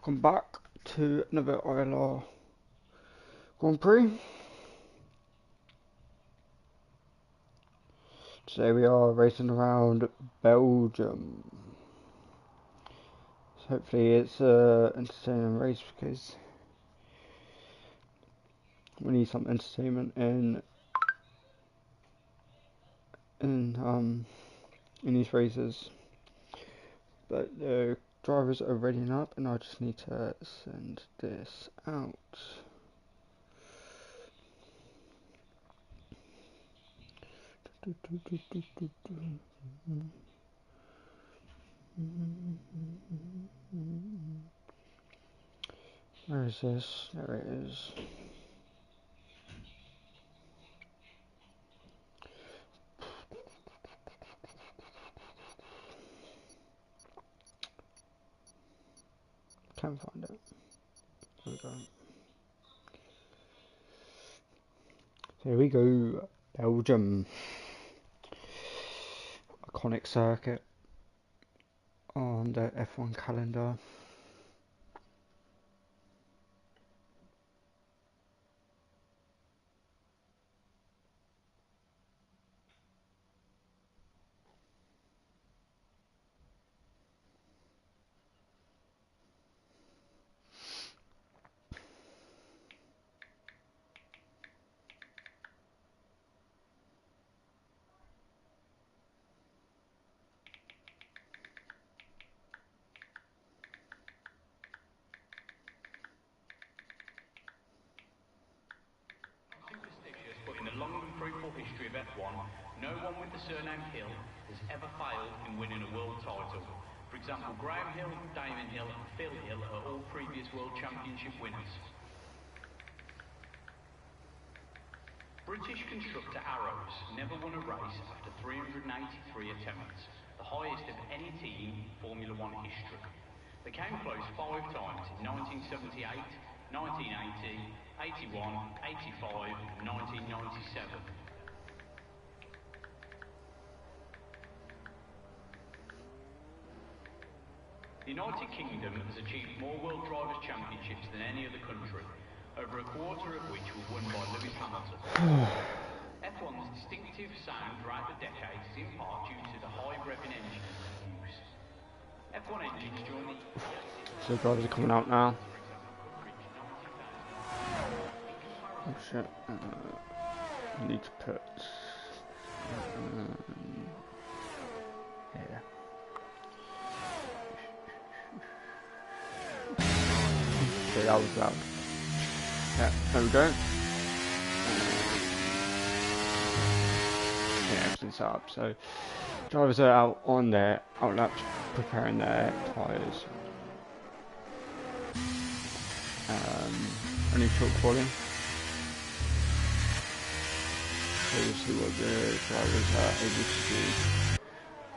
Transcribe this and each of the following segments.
Welcome back to another ILR Grand Prix. Today we are racing around Belgium. So hopefully it's an entertaining race because we need some entertainment in these races. But the drivers are readying up and I just need to send this out. Where is this? There it is. Can't find it. There we go. Here we go. Belgium. Iconic circuit on the F1 calendar. History of F1, no one with the surname Hill has ever failed in winning a world title. For example, Graham Hill, Damon Hill and Phil Hill are all previous world championship winners. British constructor Arrows never won a race after 383 attempts, the highest of any team in Formula One history. They came close 5 times in 1978, 1980, 81, 85 and 1997. The United Kingdom has achieved more World Drivers' Championships than any other country, over a quarter of which were won by Lewis Hamilton. F1's distinctive sound throughout the decades is in part due to the high revving engines used. F1 engines join the... So the drivers are coming out now. Oh shit. I need to put... yeah. Okay, that was loud. Yeah, there we go. Yeah, everything's set up. So, drivers are out on their outlaps, preparing their tyres. Only short quality. So we'll see what the drivers are able to do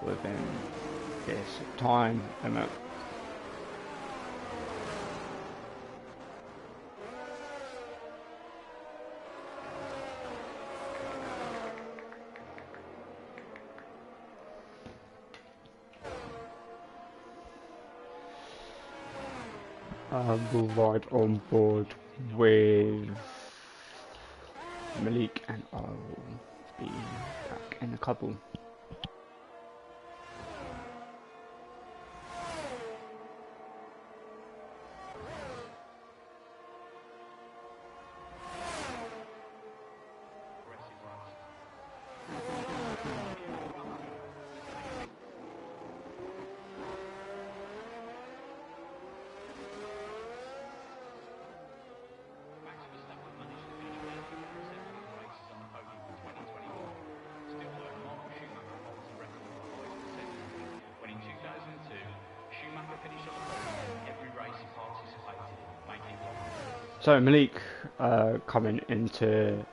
within this time limit. We'll ride on board with Malik and I'll be back in a couple. So Malik coming into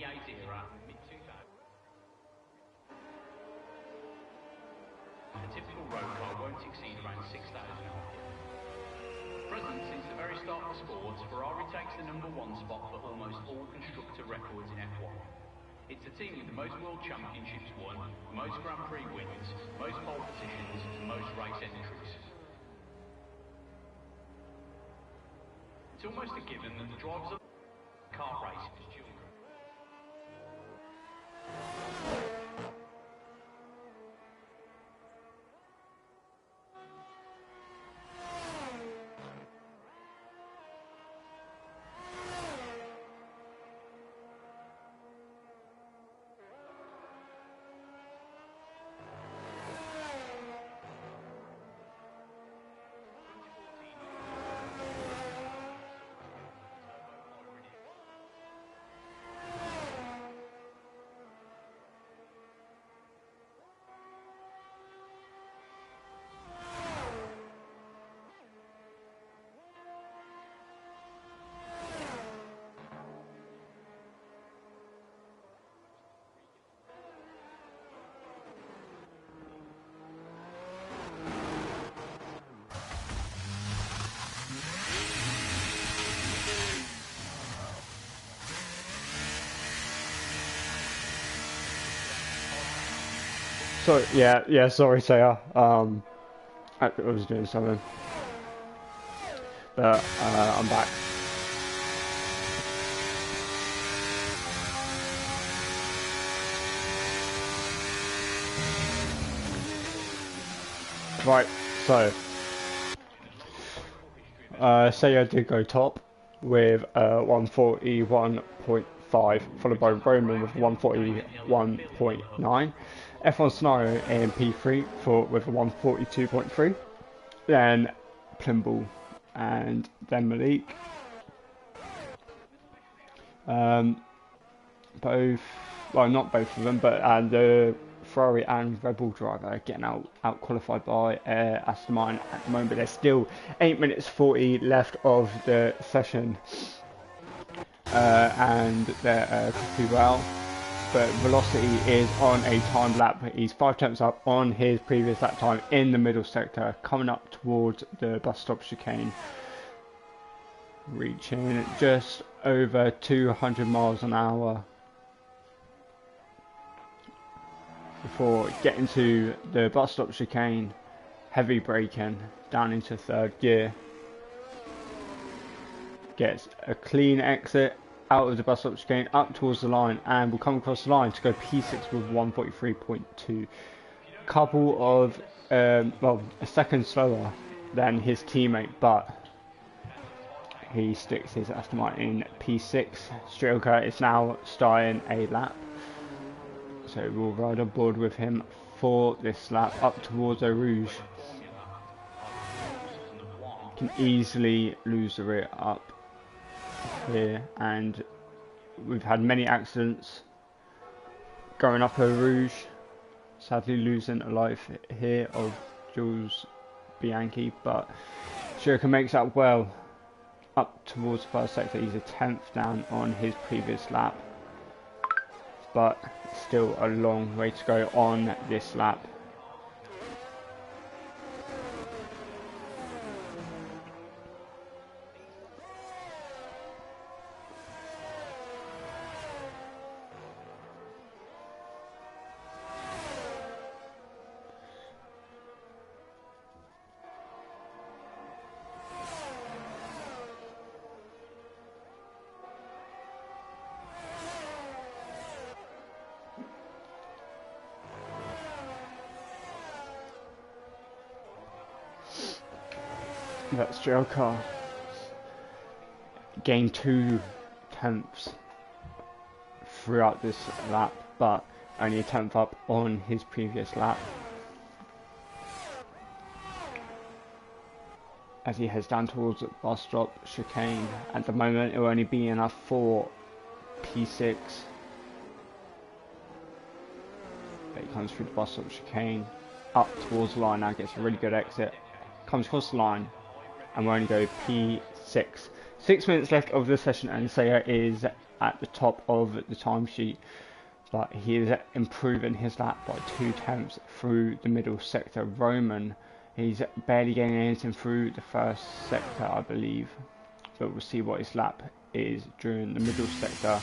98 era, mid-2000. A typical road car won't exceed around 6,000 RPM. Present since the very start of the sport, Ferrari takes the #1 spot for almost all constructor records in F1. It's the team with the most world championships won, most Grand Prix wins, most pole positions, and most race entries. It's almost a given that the drivers of kart racing as children. So yeah, sorry, Saya. I was doing something, but I'm back. Right, so Saya did go top with 141.5, followed by Roman with 141.9. F1 Scenario in P3 with a 142.3. Then Plimble and then Malik. Both, well, not both of them, but the Ferrari and Red Bull driver getting out qualified by Aston Martin at the moment. But there's still 8 minutes 40 left of the session, and they're pretty well. But Velocity is on a time lap. He's 5 tenths up on his previous lap time in the middle sector, coming up towards the bus stop chicane, reaching just over 200 miles an hour before getting to the bus stop chicane, heavy braking down into 3rd gear, gets a clean exit out of the bus stop chicane up towards the line, and will come across the line to go P6 with 143.2, couple of well, a second slower than his teammate, but he sticks his Aston Martin in P6. Strielka is now starting a lap, so we'll ride on board with him for this lap up towards Eau Rouge. Can easily lose the rear up here, and we've had many accidents going up Eau Rouge, sadly losing a life here of Jules Bianchi, but Strielka makes that well up towards the 1st sector. He's a 10th down on his previous lap, but still a long way to go on this lap. That's Strielka gained 2 tenths throughout this lap, but only a 10th up on his previous lap, as he heads down towards the bus stop chicane. At the moment it will only be enough for P6, but he comes through the bus stop chicane up towards the line now, gets a really good exit, comes across the line, and we'll only go P6. 6 minutes left of the session, and Saya is at the top of the timesheet, but he is improving his lap by 2 tenths through the middle sector. Roman, he's barely getting anything through the first sector, I believe, but we'll see what his lap is during the middle sector.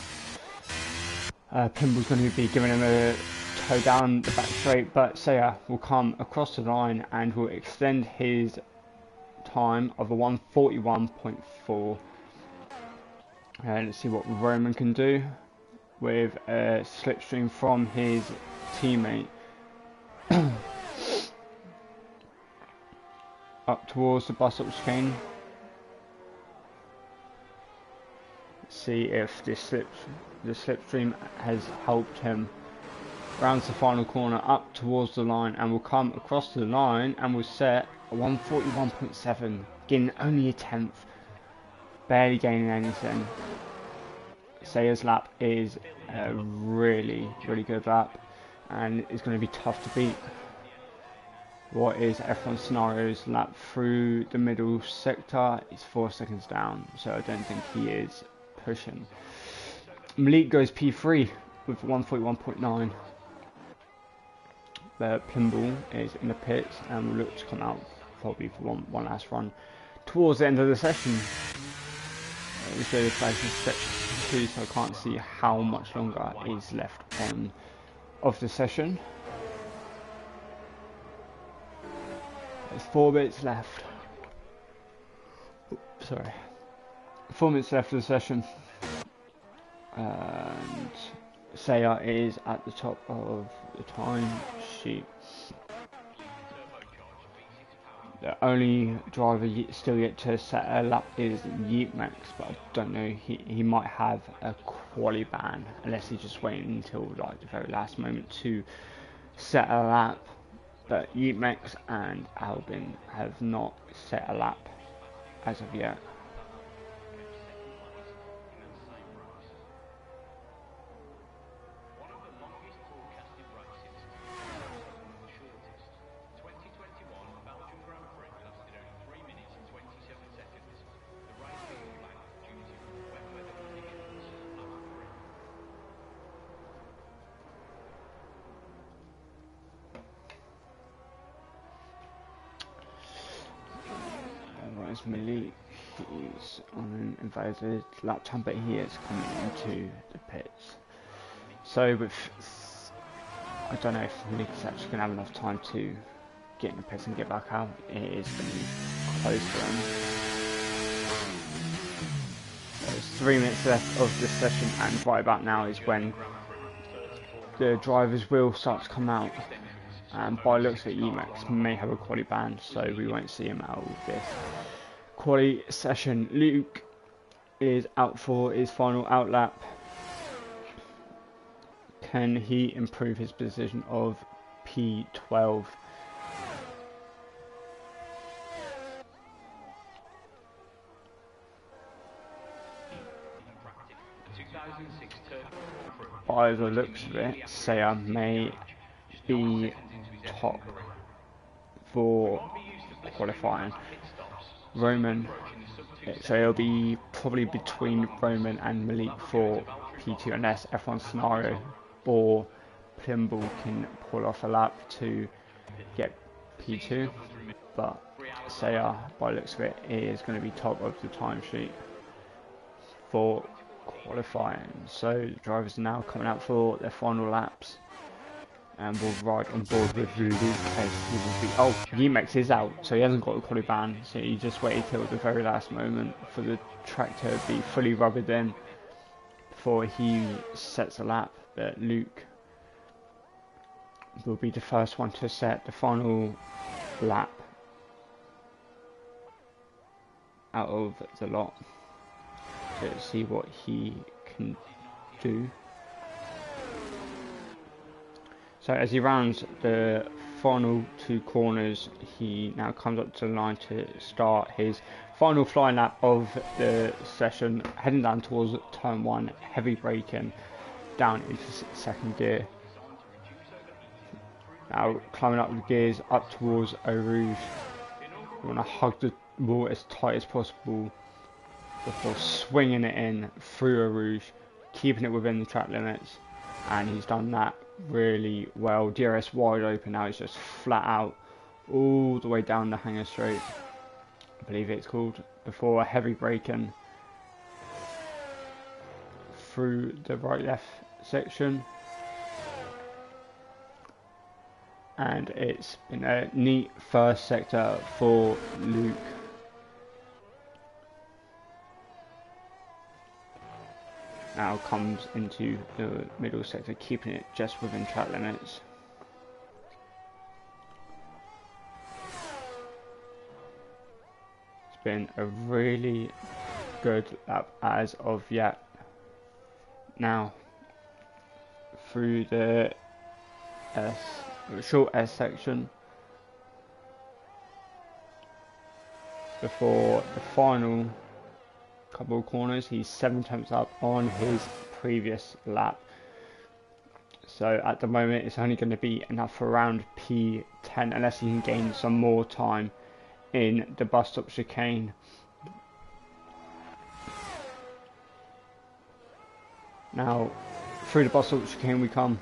Pimble's going to be giving him a toe down the back straight, but Saya will come across the line and will extend his time of a 1:41.4. Let's see what Roman can do with a slipstream from his teammate. Up towards the bus up chicane. See if the slipstream has helped him. Rounds the final corner up towards the line and will come across the line and will set a 1:41.7, getting only a tenth, barely gaining anything. Saya's lap is a really good lap and it's going to be tough to beat. What is F1 Scenario's lap through the middle sector? It's 4 seconds down, so I don't think he is pushing. Malik goes P3 with 1:41.9. Plimble is in the pits and will look to come out probably for one last run towards the end of the session. So the place is section 2, so I can't see how much longer is left on of the session. There's 4 minutes left. Oops, sorry. 4 minutes left of the session. And Saya is at the top of the time sheet. The only driver still yet to set a lap is Yeetmax, but I don't know, he might have a quali ban unless he's just waiting until like the very last moment to set a lap. But Yeetmax and Albin have not set a lap as of yet. Malik is on an invalid lap time, but he is coming into the pits. So with, I don't know if Malik is actually going to have enough time to get in the pits and get back out. It is going to be close for him. There's 3 minutes left of this session, and right about now is when the drivers will start to come out. And by looks at Emax may have a quali ban, so we won't see him out of this quali session. Luke is out for his final out lap. Can he improve his position of P12? By the looks of it, Saya may be top for qualifying. Roman, so it'll be probably between Roman and Malik for P2 unless F1 Scenario or Plimble can pull off a lap to get P2, but Saya, by the looks of it, is going to be top of the timesheet for qualifying. So the drivers are now coming out for their final laps, and we'll ride on board with Luke as he will be. Oh, Yemex is out, so he hasn't got a quali ban, so he just waited till the very last moment for the track to be fully rubbered in before he sets a lap. But Luke will be the first one to set the final lap out of the lot to see what he can do. So as he rounds the final 2 corners, he now comes up to the line to start his final flying lap of the session, heading down towards turn 1, heavy braking down into 2nd gear. Now climbing up the gears up towards Eau Rouge. You want to hug the wall as tight as possible before swinging it in through Eau Rouge keeping it within the track limits, and he's done that really well. DRS wide open now, he's just flat out all the way down the hanger straight, I believe it's called, before heavy braking through the right left section. And it's been a neat first sector for Luke. Now comes into the middle sector, keeping it just within track limits. It's been a really good lap as of yet. Now through the short S section before the final couple of corners, he's 7 tenths up on his previous lap. So at the moment it's only going to be enough for around P10 unless he can gain some more time in the bus stop chicane. Now through the bus stop chicane we come.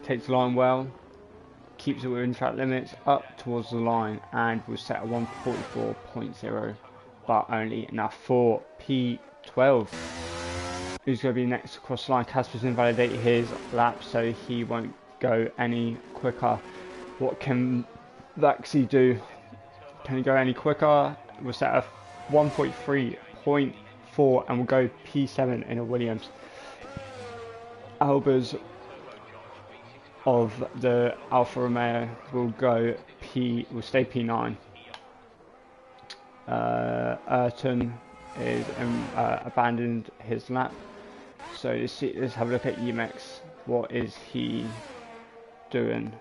Takes the line well, keeps it within track limits, up towards the line, and will set a 144.0, but only enough for P12. Who's going to be next across the line? Casper's invalidated his lap, so he won't go any quicker. What can Vaxi do? Can he go any quicker? We'll set a 143.4 and we'll go P7 in a Williams. Albers of the Alfa Romeo will stay P9. Ayrton is abandoned his lap. So let's have a look at Emacs. What is he doing?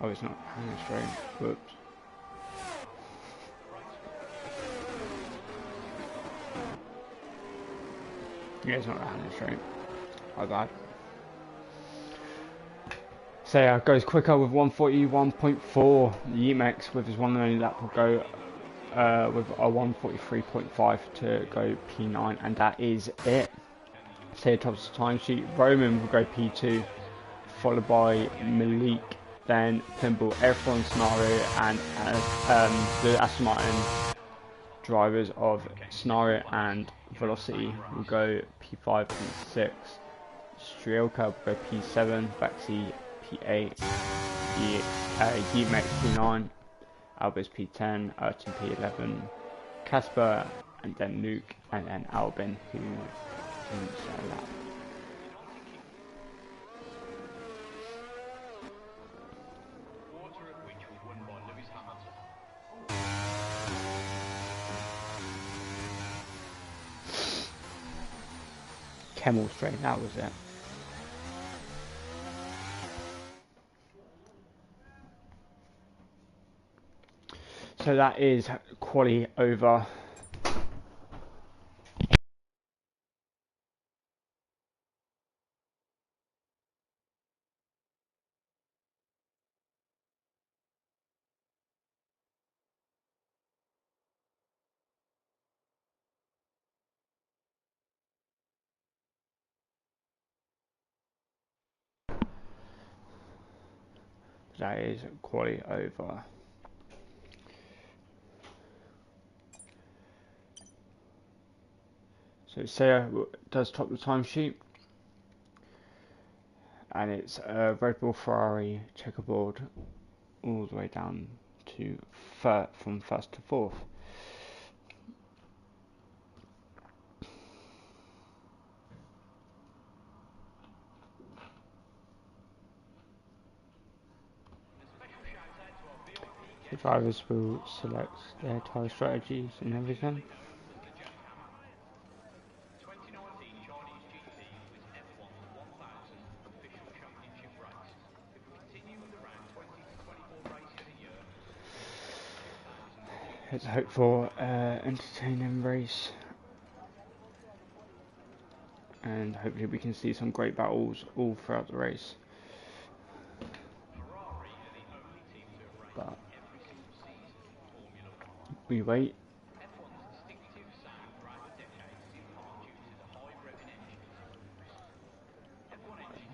Oh, it's not hanging straight. Whoops. Yeah, it's not hanging straight. My bad. So goes quicker with 141.4. Emacs with his one and only lap will go with a 143.5 to go P9, and that is it. Say tops the timesheet. Roman will go P2, followed by Malik, then Plimble, F1 Scenario, and the Aston Martin drivers of Scenario and Velocity will go P5 and 6. Strielka will go P7, Baxi P8, Emacs P9, Albus P10, Ayrton P11, Casper, and then Luke, and then Albin, who didn't set a lap. Kemmel straight, that was it. So that is quali over. That is quali over. So Sarah does top the timesheet, and it's a Red Bull Ferrari checkerboard all the way down to from first to fourth. The drivers will select their tyre strategies and everything. Let's hope for entertaining race, and hopefully we can see some great battles all throughout the race. but we wait.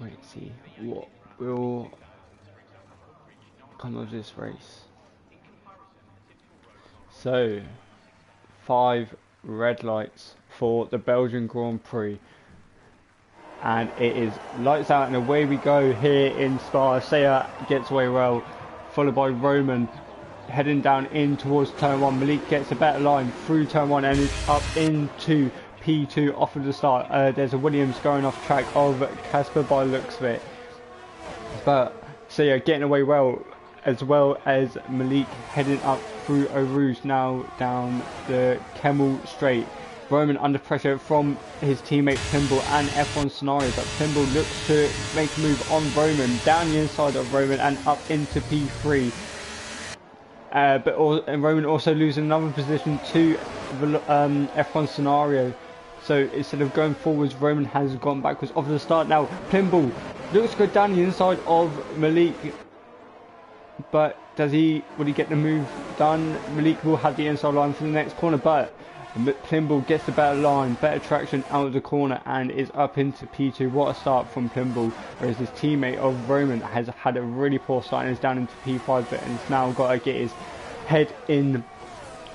Wait, see what will come of this race. So, 5 red lights for the Belgian Grand Prix. And it is lights out and away we go here in Spa. Saya gets away well, followed by Roman heading down in towards turn 1. Malik gets a better line through turn 1 and is up into P2 off of the start. There's a Williams going off track of Casper by the looks of it. But Saya getting away well as Malik heading up through Eau Rouge now down the Kemmel Straight. Roman under pressure from his teammate Pimble and F1 Scenario, but Pimble looks to make a move on Roman, down the inside of Roman and up into P3. And Roman also losing another position to F1 Scenario. So instead of going forwards, Roman has gone backwards off the start. Now Pimble looks to go down the inside of Malik, but will he get the move done? Malik will have the inside line for the next corner, but Plimble gets the better line, better traction out of the corner and is up into P2. What a start from Plimble, whereas his teammate of Roman has had a really poor start and is down into P5, but has now got to get his head in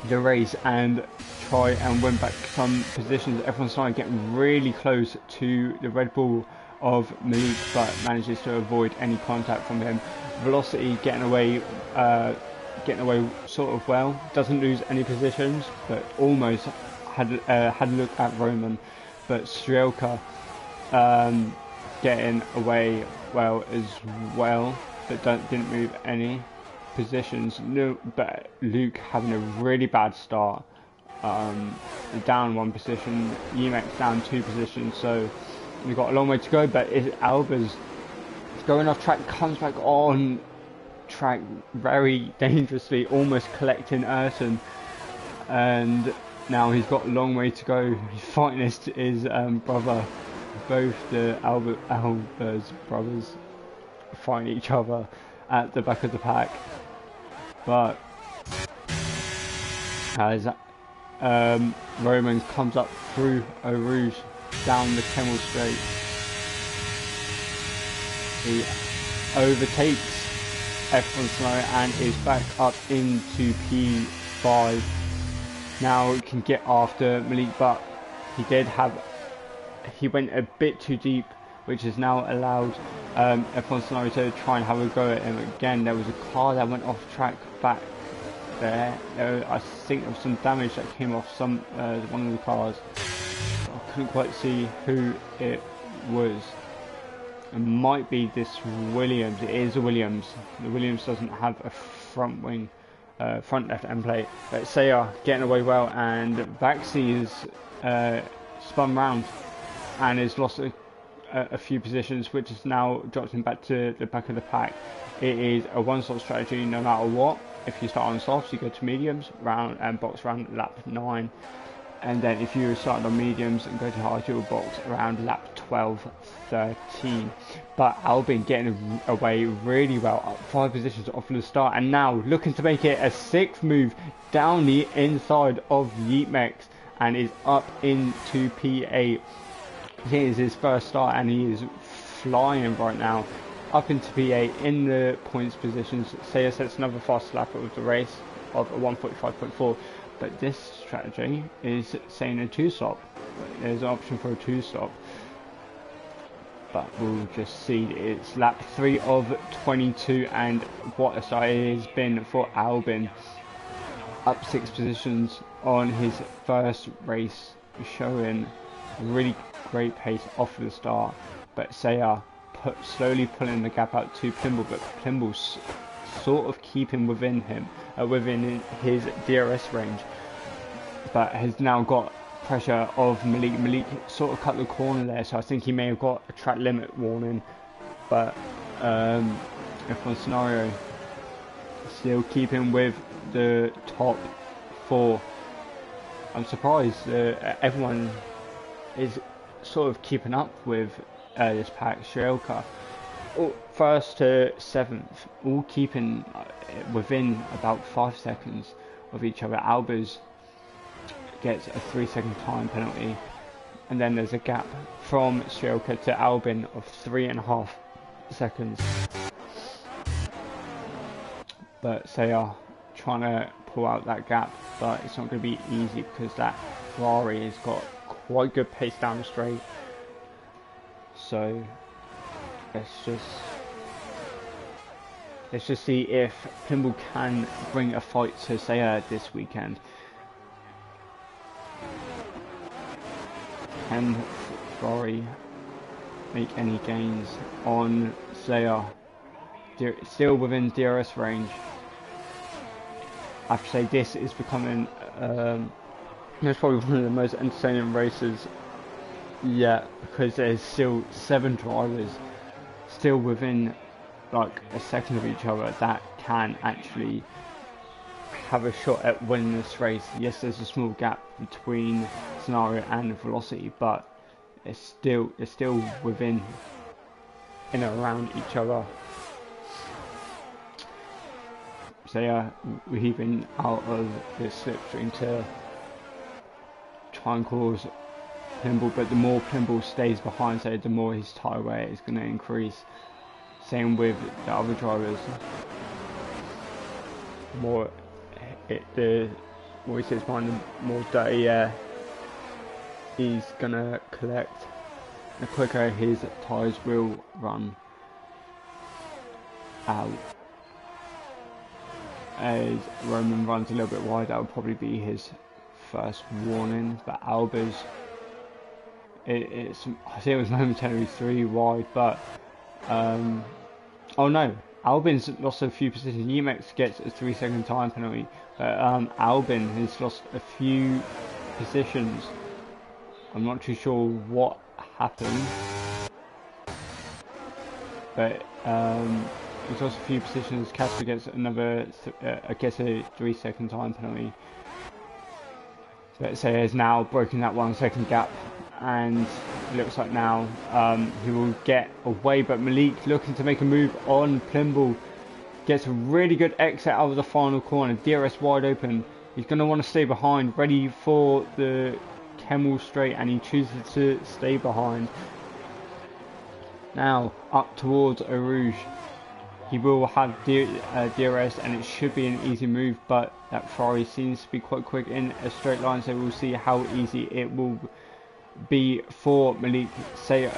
the race and try and win back some positions. Everyone's starting to get really close to the Red Bull of Malik, but manages to avoid any contact from him. Velocity getting away sort of well, doesn't lose any positions, but almost had a look at Roman. But Strielka getting away well as well, but didn't move any positions. No, but Luke having a really bad start, down 1 position, Yemex down 2 positions, so we've got a long way to go. But Alba's going off track, comes back on track very dangerously, almost collecting Ayrton, and now he's got a long way to go. His fighting his brother, both the Alba's brothers fighting each other at the back of the pack. But as Roman comes up through Eau Rouge down the Kemmel Straight, he overtakes F1 Snow and is back up into P5. Now he can get after Malik, but he went a bit too deep, which has now allowed F1 Scenario to try and have a go at him again. There was a car that went off track back there. I think there was some damage that came off one of the cars. I couldn't quite see who it was. It might be this Williams. It is a Williams. The Williams doesn't have a front wing, front left end plate. But Saya getting away well, and Vaxi is spun round and has lost a few positions, which has now dropped him back to the back of the pack. It is a one-stop strategy no matter what. If you start on softs, you go to mediums, round and box around lap 9. And then if you start on mediums and go to hard, you'll box around lap 12, 13. But Albin getting away really well, up 5 positions off the start, and now looking to make it a 6th move down the inside of Yeetmex and is up into P8. It is his first start and he is flying right now, up into P8 in the points positions. Saya sets another fast lap of the race of a 1:45.4. But this strategy is saying a 2-stop. There's an option for a 2-stop. But we'll just see. It's lap 3 of 22, and what a start it has been for Albin. Up 6 positions on his first race, showing really great pace off the start. But Saya slowly pulling the gap out to Plimble, but Plimble's sort of keeping within his DRS range, but has now got pressure of Malik. Malik sort of cut the corner there, so I think he may have got a track limit warning, but F1 Scenario still keeping with the top 4. I'm surprised everyone is sort of keeping up with this pack. Strielka first to seventh, all keeping within about 5 seconds of each other. Albers gets a 3-second time penalty, and then there's a gap from Strelka to Albin of 3.5 seconds. But they are trying to pull out that gap, but it's not going to be easy because that Ferrari has got quite good pace down the straight. So let's just see if Plimble can bring a fight to Saya this weekend. Can Ferrari make any gains on Saya? Still within DRS range. I have to say this is becoming it's probably one of the most entertaining races yet, because there's still 7 drivers still within like a second of each other that can actually have a shot at winning this race. Yes, there's a small gap between scenario and velocity, but it's still within in and around each other. So yeah, weaving out of the slipstream to try and cause Plimble, but the more Plimble stays behind, so the more his tyre wear is going to increase. Same with the other drivers. More the more he sits behind, the more dirty air he's going to collect. The quicker his tyres will run out. As Roman runs a little bit wide, that would probably be his first warning. But Albers, I think it was momentarily 3 wide, but oh no, Albin's lost a few positions. Yemex gets a 3-second time penalty, but Albin has lost a few positions. I'm not too sure what happened, but he's lost a few positions. Casper gets another, I guess, a 3-second time penalty. But Say has now broken that 1-second gap, and it looks like now he will get away. But Malik looking to make a move on Plimble, gets a really good exit out of the final corner. DRS wide open. He's going to want to stay behind, ready for the Kemmel straight, and he chooses to stay behind. Now up towards Eau Rouge. He will have DRS, and it should be an easy move, but that Ferrari seems to be quite quick in a straight line, so we'll see how easy it will be for Malik. Say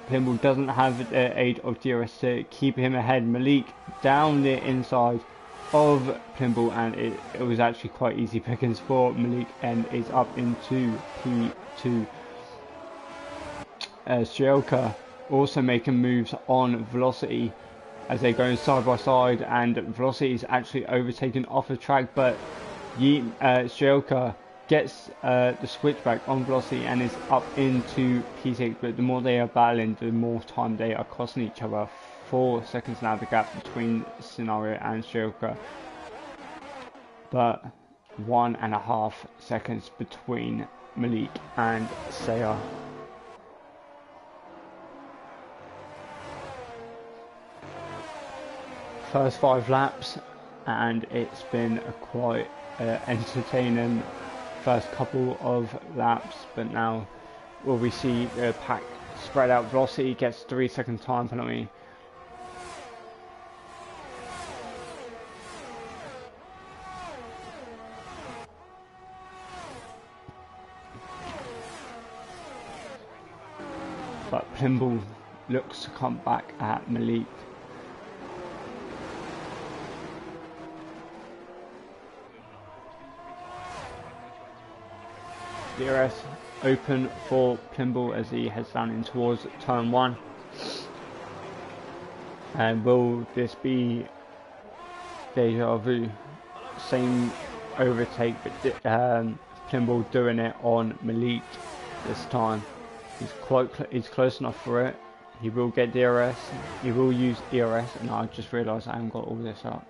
Plimble doesn't have the aid of DRS to keep him ahead. Malik down the inside of Plimble, and it was actually quite easy pickings for Malik, and is up into P2. Strelka also making moves on velocity as they go side by side, and velocity is actually overtaken off the track, but Strelka gets the switchback on velocity and is up into P6. But the more they are battling, the more time they are costing each other. 4 seconds now, the gap between Scenario and Strelka, but 1.5 seconds between Malik and Saya. First 5 laps, and it's been a quite entertaining first couple of laps, but now will we see the pack spread out. Velocity gets 3-second time penalty. But Plimble looks to come back at Malik. DRS open for Plimble as he heads down in towards turn 1. And will this be deja vu? Same overtake, but Plimble doing it on Malik this time. He's close enough for it. He will get DRS. He will use ERS, and I just realised I haven't got all this up.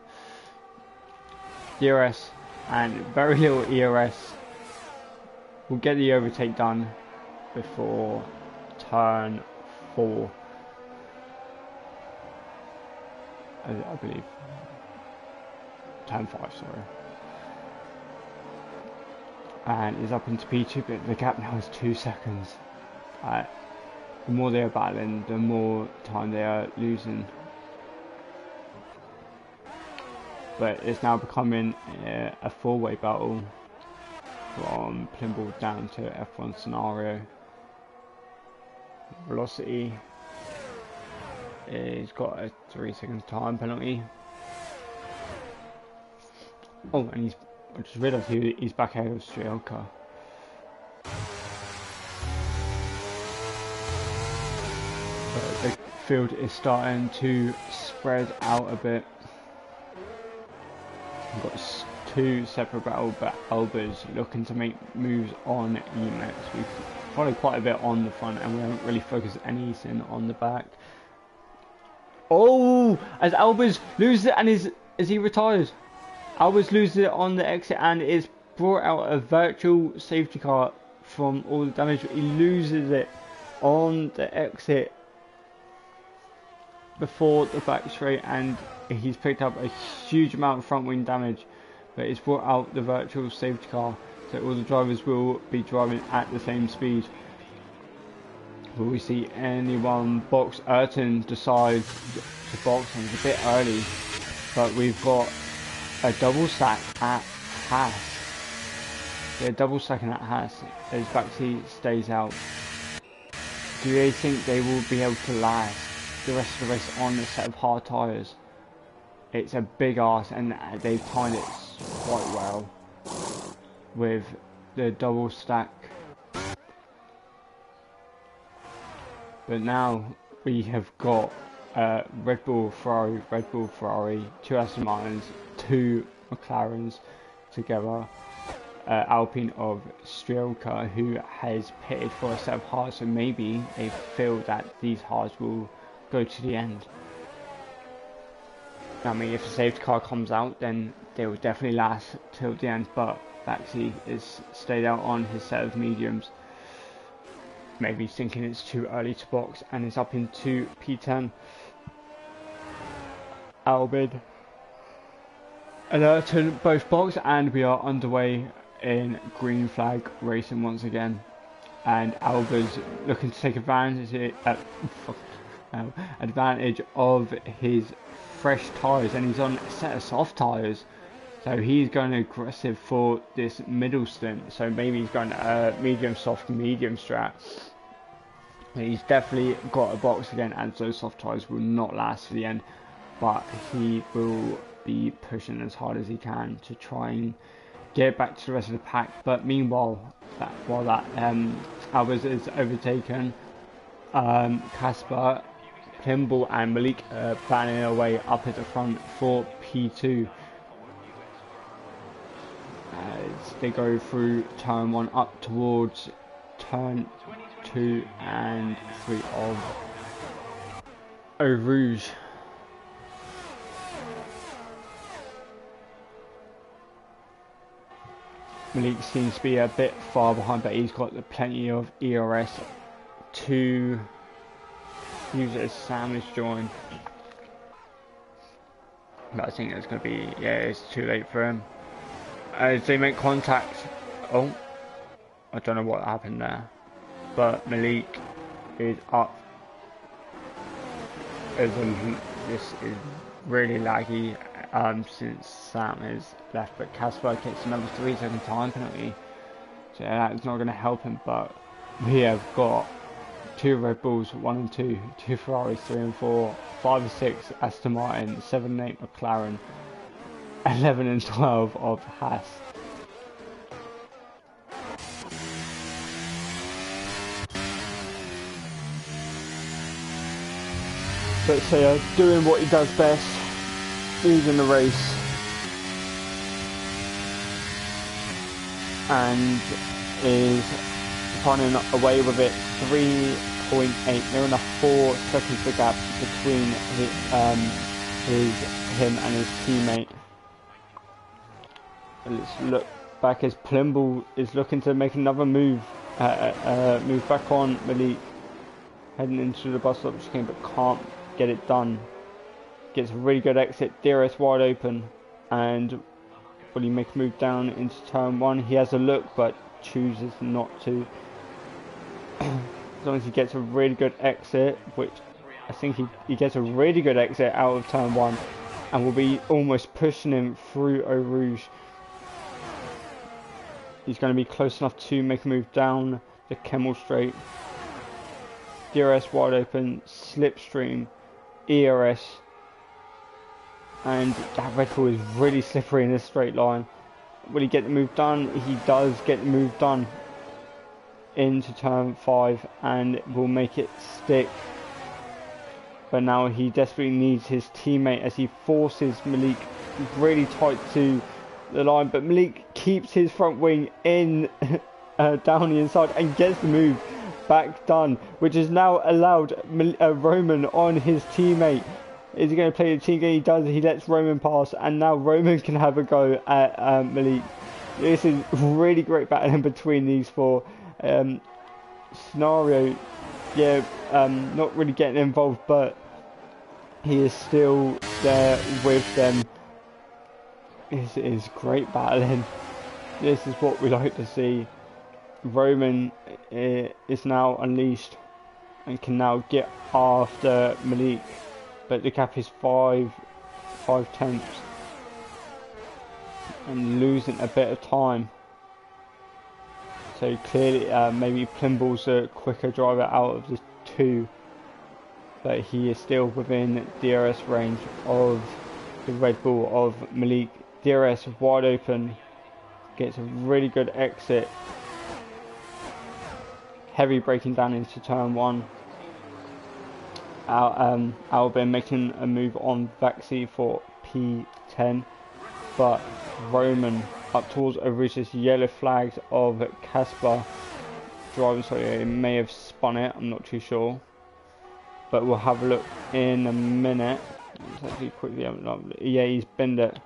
DRS and very little ERS. We'll get the overtake done before turn 4. I believe. 10-5, sorry. And is up into P2, but the gap now is 2 seconds. The more they are battling, the more time they are losing. But it's now becoming a four-way battle from Plimble down to F1 scenario. Velocity is got a 3 seconds time penalty. Oh, and I just realised he's back ahead of Strielka. But the field is starting to spread out a bit. We've got 2 separate battle Albers looking to make moves on Emacs. We've followed quite a bit on the front and we haven't really focused anything on the back. Oh, as Albers loses it and is he retired? Albers loses it on the exit and is brought out a virtual safety car from all the damage. He loses it on the exit before the back straight and he's picked up a huge amount of front wing damage, but it's brought out the virtual safety car, so all the drivers will be driving at the same speed. Will we see anyone box? Ayrton decides to box and it's a bit early, but we've got a double stack at Haas. Yeah, double stacking at Haas as Baxi stays out. Do they think they will be able to last the rest of the race on a set of hard tyres? It's a big ask and they've timed it quite well with the double stack. But now we have got Red Bull, Ferrari, 2 Aston Martins, 2 McLarens together. Alpine of Strielka, who has pitted for a set of hards, so maybe they feel that these hards will go to the end. I mean, if the safety car comes out, then they will definitely last till the end, but Baxi is stayed out on his set of mediums. Maybe he's thinking it's too early to box and is up into P10. Albin and Ayrton both box and we are underway in green flag racing once again. And Alba's looking to take advantage of his fresh tyres, and he's on a set of soft tyres, so he's going aggressive for this middle stint. So maybe he's going medium soft, medium strat. He's definitely got a box again, and those soft tyres will not last to the end, but he will be pushing as hard as he can to try and get back to the rest of the pack. But meanwhile, Albers is overtaken, Casper, Plimble and Malik planning their way up at the front for P2 as they go through turn 1 up towards turn 2 and 3 of Eau Rouge. Malik seems to be a bit far behind, but he's got plenty of ERS to use it as sandwich join. But I think it's going to be, yeah, it's too late for him. As they make contact, oh, I don't know what happened there, but Malik is up. This is really laggy since Sam has left, but Casper gets another 3 second time penalty, so that's not going to help him. But we have got 2 Red Bulls, 1 and 2, 2 Ferraris, 3 and 4, 5 and 6 Aston Martin, 7 and 8 McLaren, 11 and 12 of Haas. But so doing what he does best, losing the race, and is running away with it. 3.8, near enough 4 seconds the gap between him and his teammate. Let's look back as Plimble is looking to make another move, move back on Malik, heading into the bus stop chicane, but can't get it done. gets a really good exit. DRS wide open, and will he make a move down into turn 1? He has a look, but chooses not to. As long as he gets a really good exit, which I think he gets a really good exit out of turn 1, and will be almost pushing him through Eau Rouge. He's going to be close enough to make a move down the Kemmel Straight. DRS wide open, slipstream, ERS, and that Red Bull is really slippery in this straight line. Will he get the move done? He does get the move done into turn 5 and will make it stick. But now he desperately needs his teammate as he forces Malik really tight to the line, but Malik keeps his front wing in down the inside and gets the move back done, which has now allowed Roman on his teammate. Is he going to play the team game? He does. He lets Roman pass, and now Roman can have a go at Malik. This is really great battling between these four. Scenario, yeah, not really getting involved, but he is still there with them. This is great battling. This is what we like to see. Roman is now unleashed and can now get after Malik, but the gap is 5 tenths and losing a bit of time. So clearly maybe Plimble's a quicker driver out of the two, but he is still within DRS range of the Red Bull of Malik. DRS wide open, gets a really good exit, heavy braking down into turn 1. Albin making a move on Vaxi for P10, but Roman up towards Arusa's yellow flags of Casper driving. Sorry, it may have spun it, I'm not too sure, but we'll have a look in a minute. Let's actually quickly have a look. Yeah, he's binned it.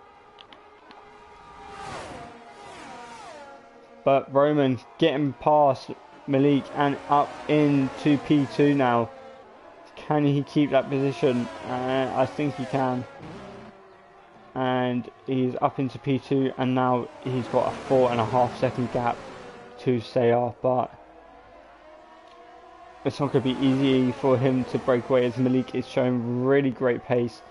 But Roman getting past Malik and up into P2 now. Can he keep that position? I think he can. And he's up into P2, and now he's got a 4.5 second gap to Sayar, but it's not going to be easy for him to break away as Malik is showing really great pace.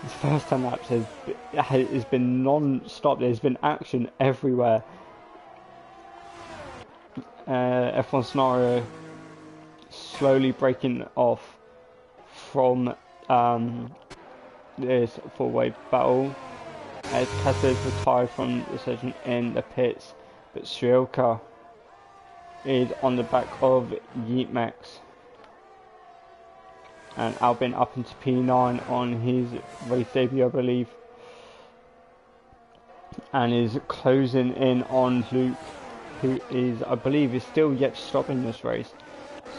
His first 10 laps has been non-stop. There's been action everywhere. F1 scenario slowly breaking off from this four-way battle as Casper is retired from the session in the pits, but Srielka is on the back of Yeetmax, and Albin up into P9 on his race debut, I believe, and is closing in on Luke, who is, I believe, is still yet to stop in this race.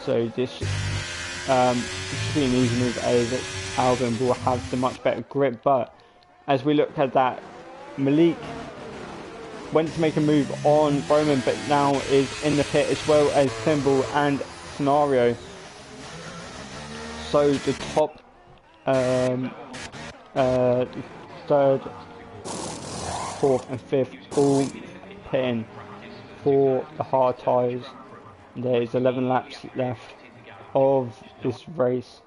So this should be an easy move as Albin will have the much better grip. But as we look at that, Malik went to make a move on Roman, but now is in the pit as well as Thimble and Scenario. So the top third, fourth and fifth all pitting for the hard tyres. There is 11 laps left of this race.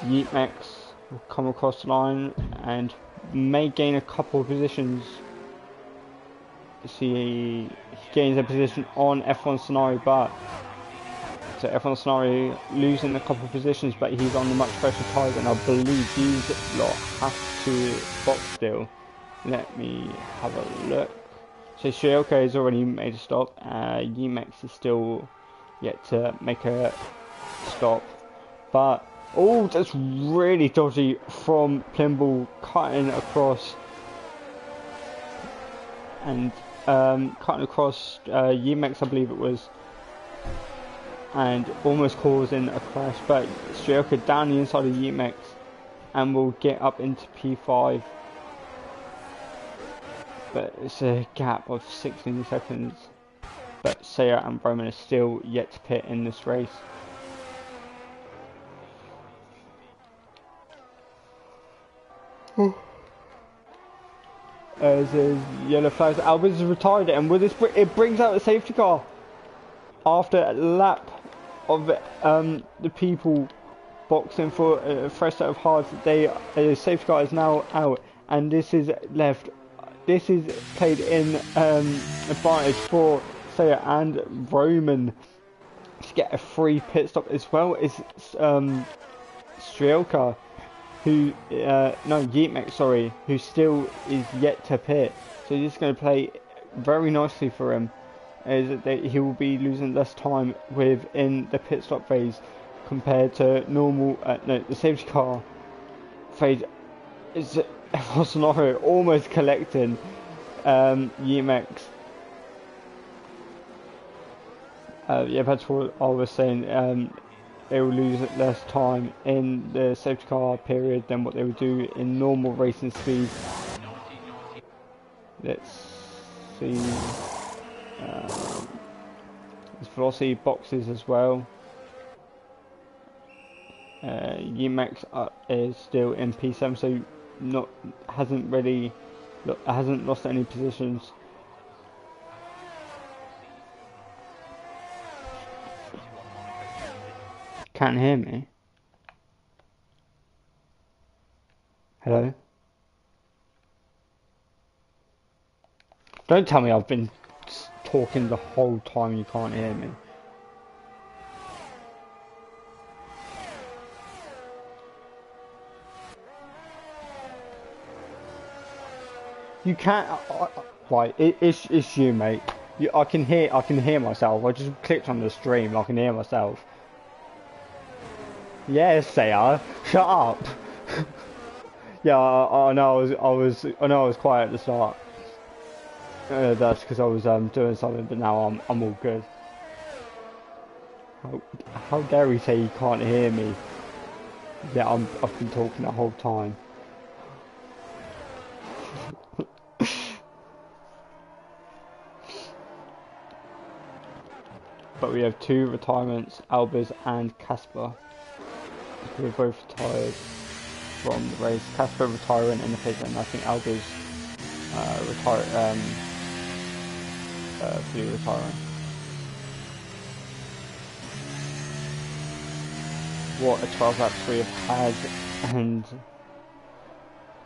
Yeetmax will come across the line and may gain a couple of positions. See, he gains a position on F1 Scenario, but so F1 Scenario losing a couple of positions, but he's on the much fresher tyres, and I believe these lot have to box still. Let me have a look. So Srielka has already made a stop. Yeetmax is still yet to make a stop, but oh, that's really dodgy from Plimble, cutting across and Yeetmax, I believe it was, and almost causing a crash. But Srielka down the inside of Yeetmax and will get up into P5. But it's a gap of 16 seconds. But Sayar and Broman are still yet to pit in this race. There's yellow flags. Albers is retired, and with this, it brings out the safety car after a lap of the people boxing for a fresh set of hards. The safety car is now out, and this is left. This is played in advantage for Saya and Roman to get a free pit stop, as well as Strielka, who no Yeatmek, sorry, who still is yet to pit. So this is going to play very nicely for him, as he will be losing less time within the pit stop phase compared to normal. No, the safety car phase is Bolsonaro almost collecting Yeatmek's. Yeah, that's what I was saying. They will lose less time in the safety car period than what they would do in normal racing speed. Let's see. There's velocity boxes as well. Yeatmek is still in P7, so hasn't lost any positions. Can't hear me. Hello? Don't tell me I've been talking the whole time you can't hear me. You can't. Right, it's you, mate. I can hear myself. I just clicked on the stream. I can hear myself. Yes, Saya. Shut up. Yeah, I know. I know I was quiet at the start. That's because I was doing something, but now I'm all good. How dare he say he can't hear me? Yeah, I've been talking the whole time. But we have two retirements, Albers and Casper. Who are both retired from the race. Casper retiring in the pit, and I think Albers fully retiring. What a 12 laps we have had, and I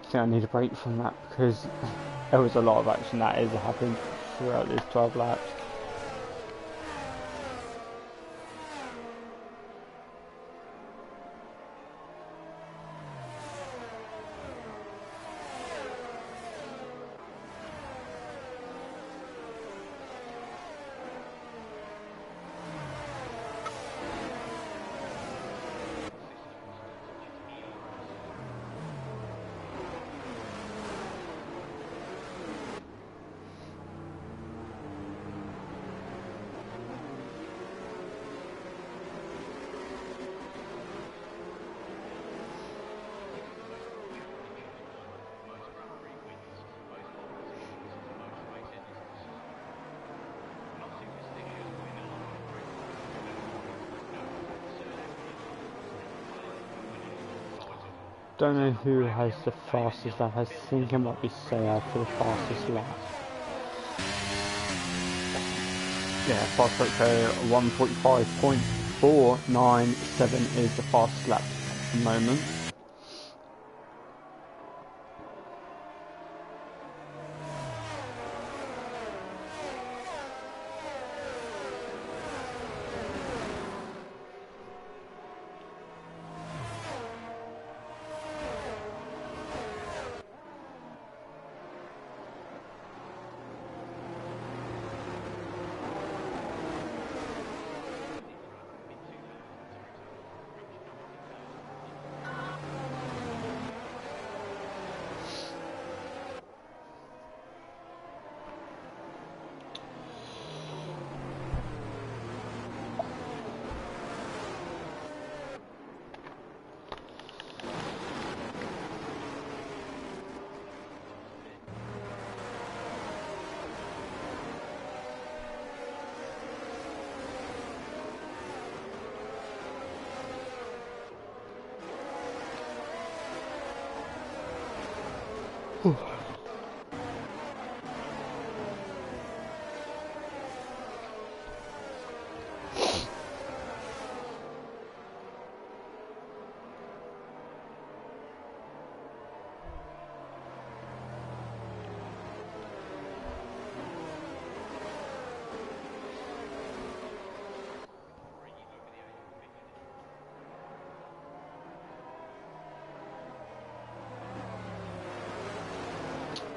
think I need a break from that because there was a lot of action that has happened throughout these 12 laps. Don't know who has the fastest lap. I think it might be Saya for the fastest lap. Yeah, fast lap 1:45.497 is the fastest lap at the moment.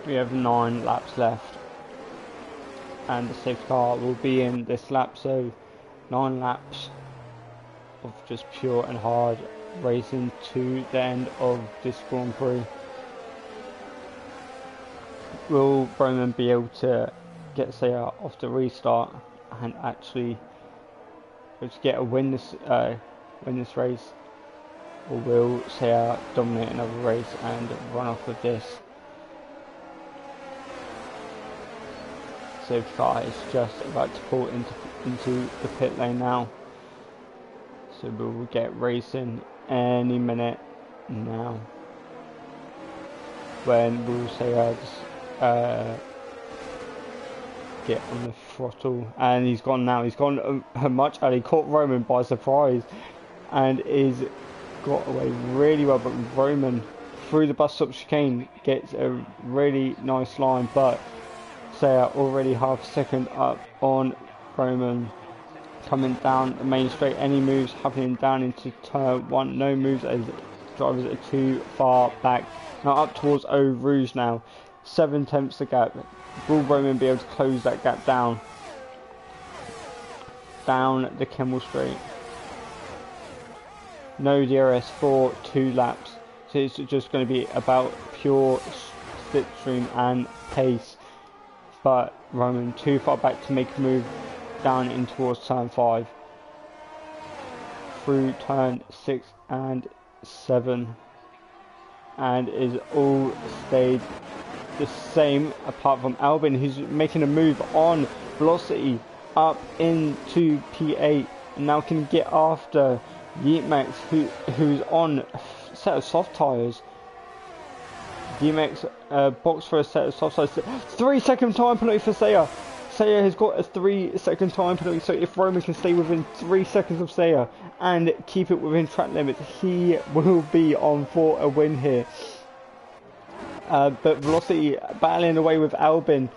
We have 9 laps left, and the safety car will be in this lap, so 9 laps of just pure and hard racing to the end of this Grand Prix. Will Roman be able to get Saya off the restart and actually just get a win this race, or will Saya dominate another race and run off with this? Safety car is just about to pull into the pit lane now, so we will get racing any minute now, when we'll say get on the throttle. And he's gone now. He's gone much early. He caught Roman by surprise and is got away really well, but Roman through the bus stop chicane gets a really nice line, but Saya already half a second up on Roman. Coming down the main straight, any moves happening down into turn 1, no moves as drivers are too far back. Now up towards Eau Rouge now, 7/10 the gap. Will Roman be able to close that gap down the Kemmel Straight? No DRS for 2 laps, so it's just going to be about pure slipstream and pace. But Roman too far back to make a move down in towards turn 5, through turn 6 and 7, and is all stayed the same apart from Albin, who's making a move on velocity up into P8 and now can get after Yeatmax, who's on a set of soft tyres. Yeatmax box for a set of soft tyres. 3-second time penalty for Saya. Saya has got a 3-second time penalty, so if Roman can stay within 3 seconds of Saya and keep it within track limits, he will be on for a win here. But Velocity battling away with Albin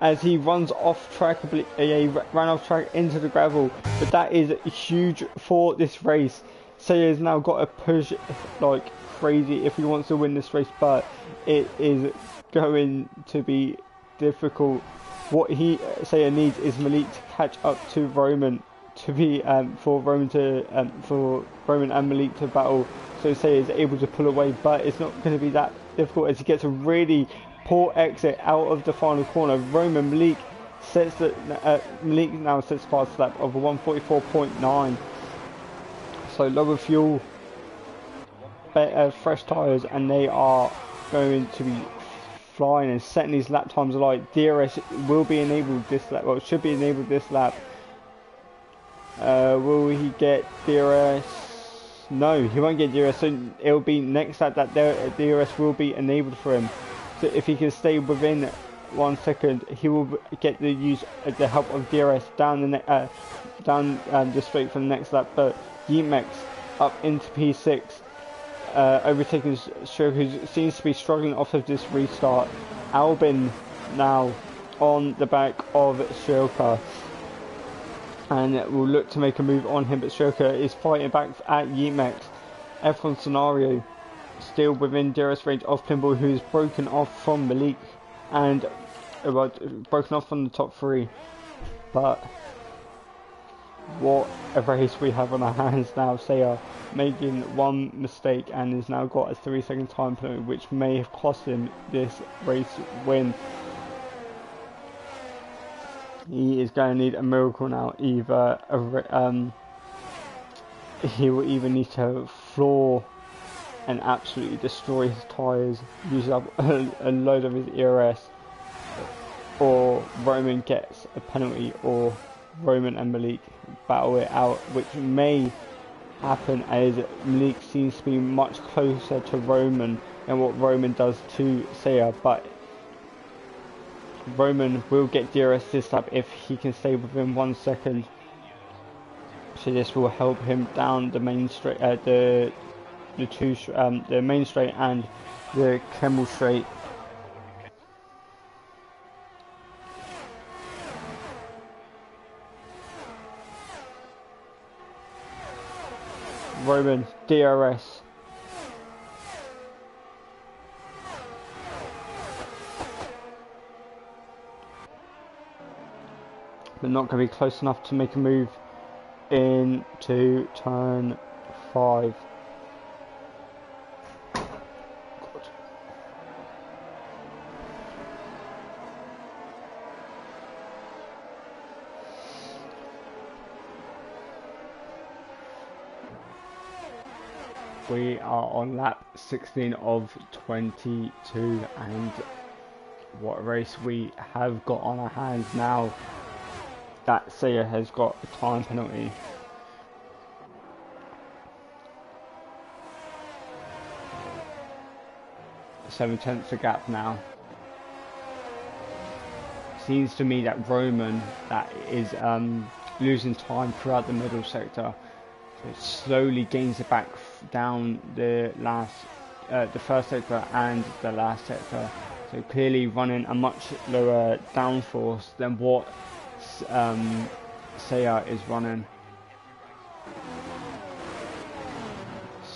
as he runs off track, ran off track into the gravel, but that is huge for this race. Saya has now got to push like crazy if he wants to win this race, but it is going to be difficult. What Saya needs is Malik to catch up to Roman, to be for Roman and Malik to battle, so Saya is able to pull away, but it's not going to be that difficult as he gets a really poor exit out of the final corner. Malik now sets fast lap of 144.9, so lower fuel, better fresh tyres, and they are going to be flying and setting these lap times alight. DRS will be enabled this lap, well, it should be enabled this lap. Will he get DRS? No, he won't get DRS, so it'll be next lap that DRS will be enabled for him. So if he can stay within 1 second, he will get the help of DRS down the straight for the next lap. But Yeatmax up into P6, overtaking Stroke, who seems to be struggling off of this restart. Albin now on the back of Stroker, and will look to make a move on him, but Stroker is fighting back at Yeatmax. F1 scenario still within DRS range of Pinball, who is broken off from Malik and broken off from the top 3. But what a race we have on our hands now. Saya making one mistake and has now got a 3-second time penalty, which may have cost him this race win. He is going to need a miracle now. Either he will either need to floor and absolutely destroy his tyres, use up a load of his ERS, or Roman gets a penalty, or Roman and Malik battle it out, which may happen as Malik seems to be much closer to Roman than what Roman does to Saya, but Roman will get DRS this lap if he can stay within 1 second. So this will help him down the main straight, the main straight and the Kemmel straight. Roman DRS. But not going to be close enough to make a move into turn 5. God. We are on lap 16 of 22, and what a race we have got on our hands now. That Saya has got a time penalty. Seven tenths a gap now. Seems to me that Roman that is losing time throughout the middle sector. So it slowly gains it back down the first sector and the last sector. So clearly running a much lower downforce than what Saya is running.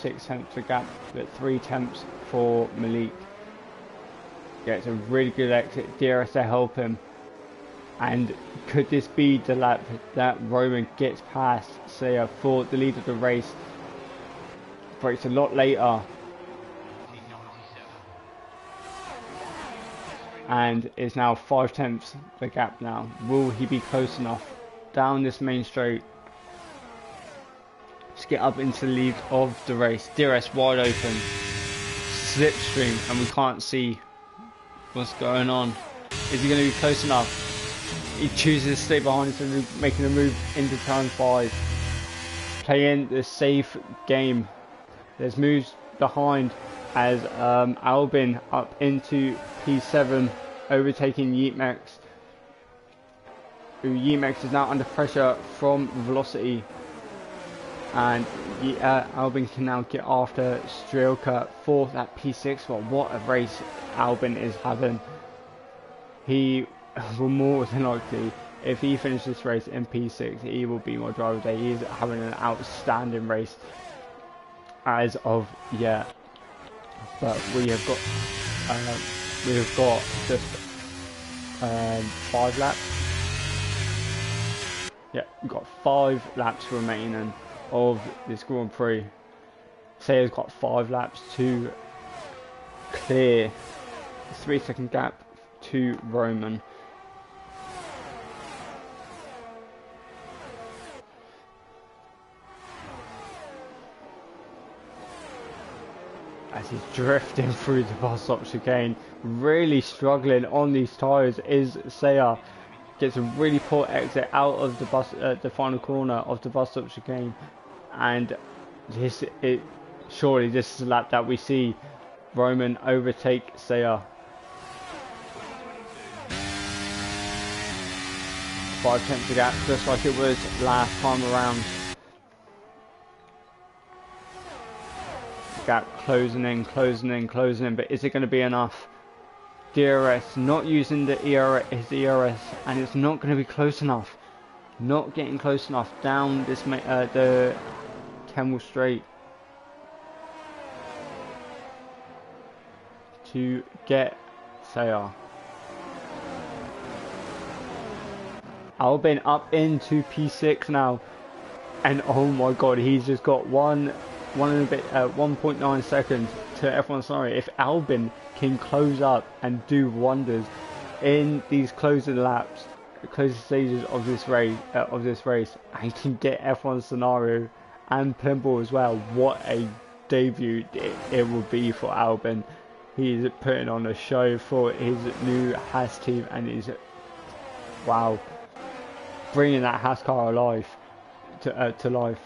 6 tenths a gap, but 3 tenths for Malik. Gets a really good exit. DRS to help him. And could this be the lap that Roman gets past Saya for the lead of the race? Breaks a lot later. And is now 5 tenths the gap now. Will he be close enough down this main straight to get up into the lead of the race? DRS wide open, slipstream, and we can't see what's going on. Is he going to be close enough? He chooses to stay behind instead of making a move into turn 5. Playing the safe game. There's moves behind as Albin up into P7, overtaking Yeetmax. Yeetmax is now under pressure from velocity, and Albin can now get after Strelka for that P6. Well, what a race Albin is having. He will more than likely, if he finishes this race in P6, he will be my driver today. He is having an outstanding race as of yet. But we have got just 5 laps. Yeah, we've got 5 laps remaining of this Grand Prix. Saya's got 5 laps to clear the 3-second gap to Roman. As he's drifting through the bus stop chicane, really struggling on these tyres is Saya. Gets a really poor exit out of the the final corner of the bus stop chicane, and surely this is a lap that we see Roman overtake Saya. 5 tenths of gap, just like it was last time around. Gap closing in, but is it going to be enough? DRS not using his ERS, and it's not going to be close enough. Not getting close enough down this the Kemmel straight to get Saya. Albin up into P6 now, and oh my god, he's just got 1.9 seconds to F1 scenario. If Albin can close up and do wonders in these closing laps, the closing stages of this race, and can get F1 scenario and pinball as well, what a debut it will be for Albin. He's putting on a show for his new Haas team, and is wow, bringing that Haas car alive to life.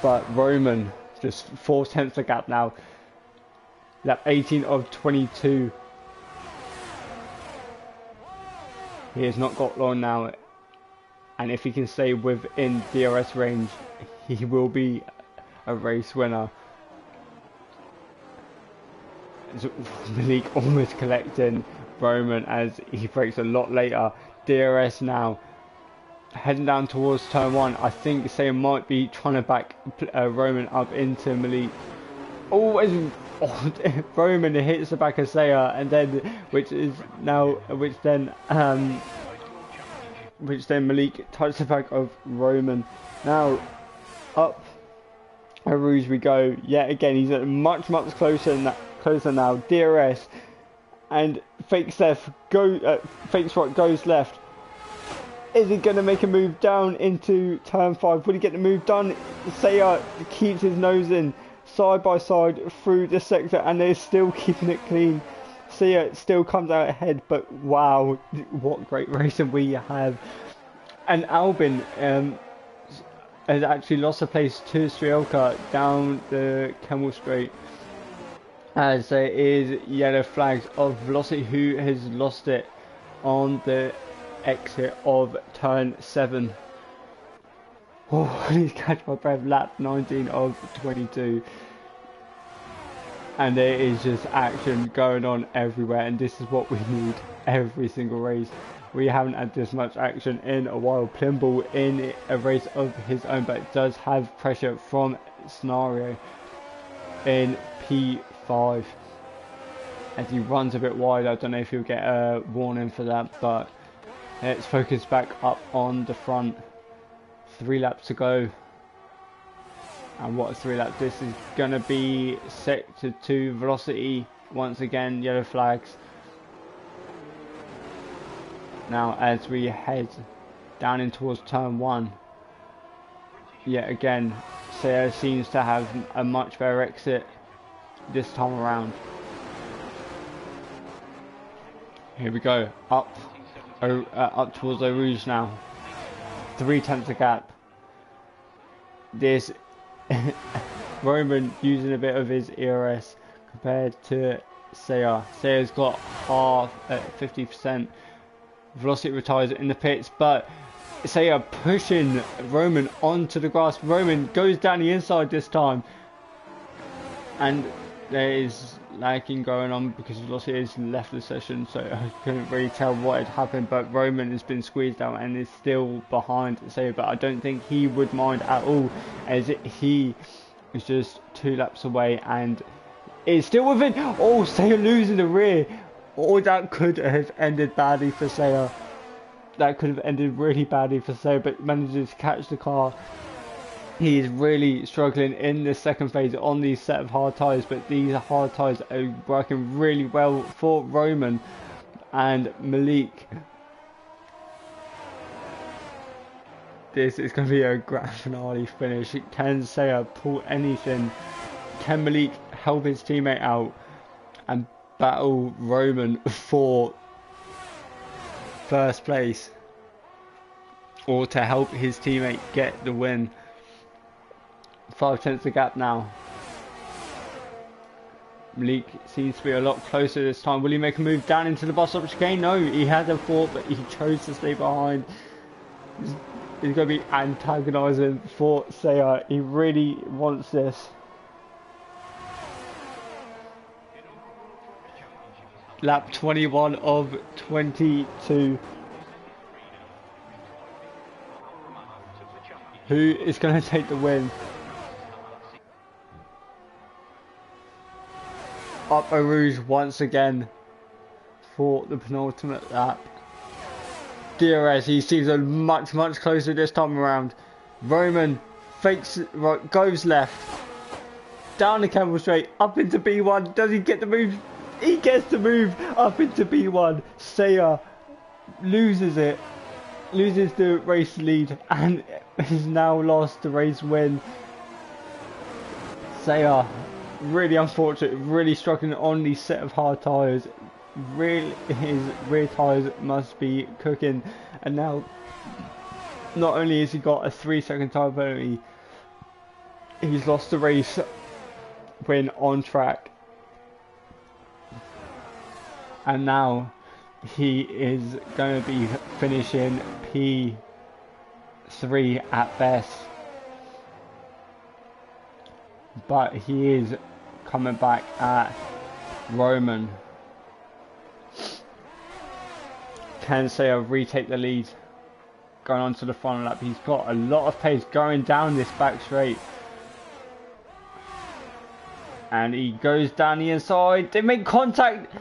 But Roman just 4 tenths of gap now. Lap 18 of 22. He has not got long now, and if he can stay within DRS range, he will be a race winner. Malik almost collecting Roman as he breaks a lot later. DRS now heading down towards turn 1. I think Saya might be trying to back Roman up into Malik. Roman hits the back of Saya, and then which then Malik touches the back of Roman. Now up a Rouge we go yet again. He's much closer now. DRS and fakes left, fakes right, goes left. Is he going to make a move down into turn 5? Will he get the move done? Saya keeps his nose in, side by side through the sector, and they're still keeping it clean. Saya still comes out ahead, but wow, what great racing we have. And Albin has actually lost a place to Strielka down the Kemmel Straight, as there is yellow flags of Velocity, who has lost it on the exit of turn 7. Oh, I need to catch my breath. Lap 19 of 22. And there is just action going on everywhere, and this is what we need every single race. We haven't had this much action in a while. Plimbull in a race of his own, but does have pressure from Scenario in P5 as he runs a bit wide. I don't know if he'll get a warning for that, but let's focus back up on the front. 3 laps to go. And what a 3 lap. This is going to be sector 2 Velocity. Once again, yellow flags. Now as we head down in towards turn 1. Yet again, Saya seems to have a much better exit this time around. Here we go. Up towards Eau Rouge now. 3 tenths of gap. This Roman using a bit of his ERS compared to Saya. Saya's got half at 50%. Velocity retires in the pits, but Saya pushing Roman onto the grass. Roman goes down the inside this time, and there is lagging going on because Velocity has left the session, so I couldn't really tell what had happened. But Roman has been squeezed out and is still behind Saya, but I don't think he would mind at all, as he is just 2 laps away and is still within. Oh, Saya losing the rear. Oh, that could have ended badly for Saya. That could have ended really badly for Saya, but manages to catch the car. He is really struggling in the second phase on these set of hard tyres, but these hard tyres are working really well for Roman and Malik. This is going to be a grand finale finish. Can Saya pull anything? Can Malik help his teammate out and battle Roman for first place, or to help his teammate get the win? 5 tenths of gap now. Malik seems to be a lot closer this time. Will he make a move down into the bus stop chicane? No, he had a thought, but he chose to stay behind. He's going to be antagonising for Saya. He really wants this. Lap 21 of 22. Who is going to take the win? Up Eau Rouge once again for the penultimate lap. DRS, he seems a much closer this time around. Roman fakes right, goes left, down the Kemmel Straight, up into B1. Does he get the move? He gets the move up into B1. Saya loses it, loses the race lead, and has now lost the race win. Saya, really unfortunate, really struggling on these set of hard tyres. Really, his rear tyres must be cooking, and now not only has he got a 3-second tyre penalty, he's lost the race win on track. and now he is going to be finishing P3 at best. But he is coming back at Roman. Can Sayer retake the lead going on to the final lap? He's got a lot of pace going down this back straight. And he goes down the inside. They make contact.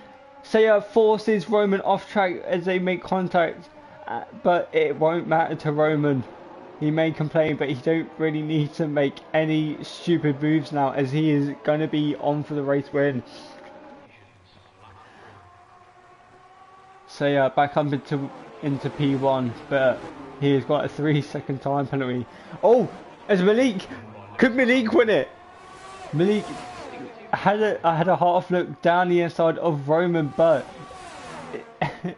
Sayer forces Roman off track as they make contact. But it won't matter to Roman. He may complain, but he don't really need to make any stupid moves now, as he is going to be on for the race win. So back up into P1, but he has got a 3-second time penalty. Oh, as Malik, could Malik win it? Malik had a half look down the inside of Roman, but oh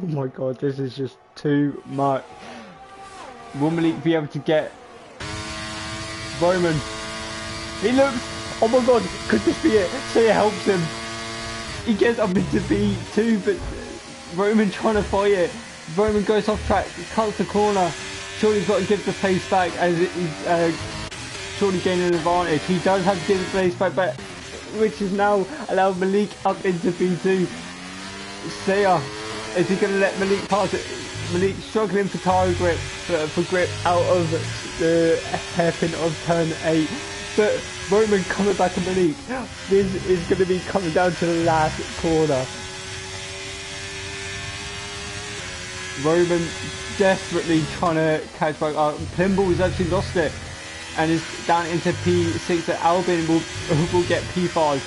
my god, this is just too much. Will Malik be able to get Roman? He looks, oh my god, could this be it? Sayer helps him. He gets up into P2, but Roman trying to fight it. Roman goes off track, cuts the corner. Surely's got to give the pace back as he's surely gaining an advantage. He does have to give the pace back, but which is now allowed Malik up into P2. Sayer, is he going to let Malik pass it? Malik struggling for tyre grip, for grip out of the hairpin of turn 8. But Roman coming back to Malik. This is going to be coming down to the last corner. Roman desperately trying to catch back up. Plimble's actually lost it and is down into P6. That Albin will get P5.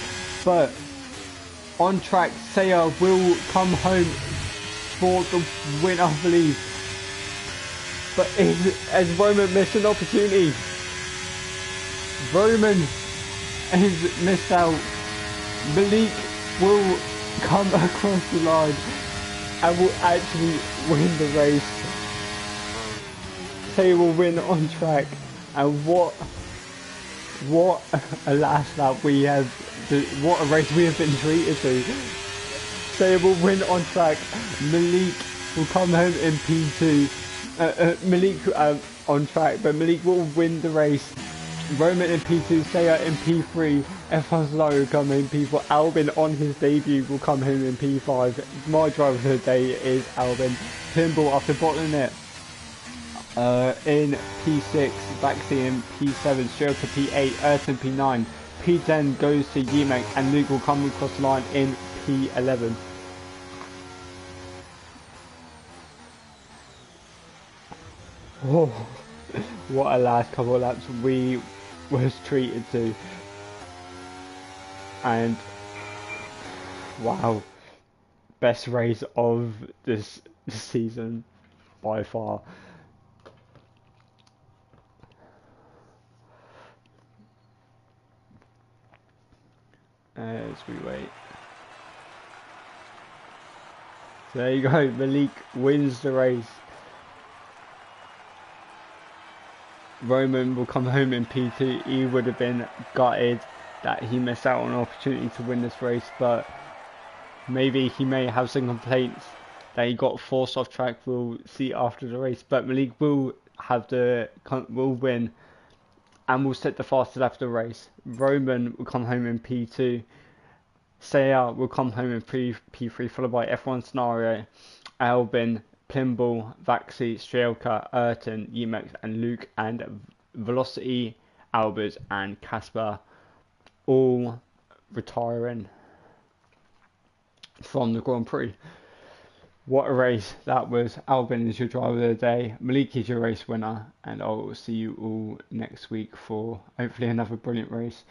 But on track, Sayer will come home for the win, I believe. But as Roman missed an opportunity. Roman has missed out. Malik will come across the line and will actually win the race. Sayer will win on track. And what a last lap we have, what a race we have been treated to. Sayer will win on track. Malik will come home in P2. Malik on track, but Malik will win the race. Roman in P2, Sayer in P3, F1's low come in P4. Albin on his debut will come home in P5. My driver of the day is Albin. Pimble after bottling it in P6, Baxi in P7, Sherpa P8, Erton P9, P10 goes to Yemek, and Luke will come across the line in P11. Oh, what a last couple of laps we was treated to. And wow, best race of this season by far. As we wait. So there you go, Malik wins the race. Roman will come home in P2. He would have been gutted that he missed out on an opportunity to win this race, but maybe he may have some complaints that he got forced off track. We'll see after the race, but Malik will win and will set the fastest lap of the race. Roman will come home in P2. Sayer will come home in P3, followed by F1 Scenario, Albin, Plimble, Vaxi, Strelka, Erton, Yemex, and Luke, and Velocity, Albers, and Casper all retiring from the Grand Prix. What a race that was. Albin is your driver of the day, Malik is your race winner, and I will see you all next week for hopefully another brilliant race.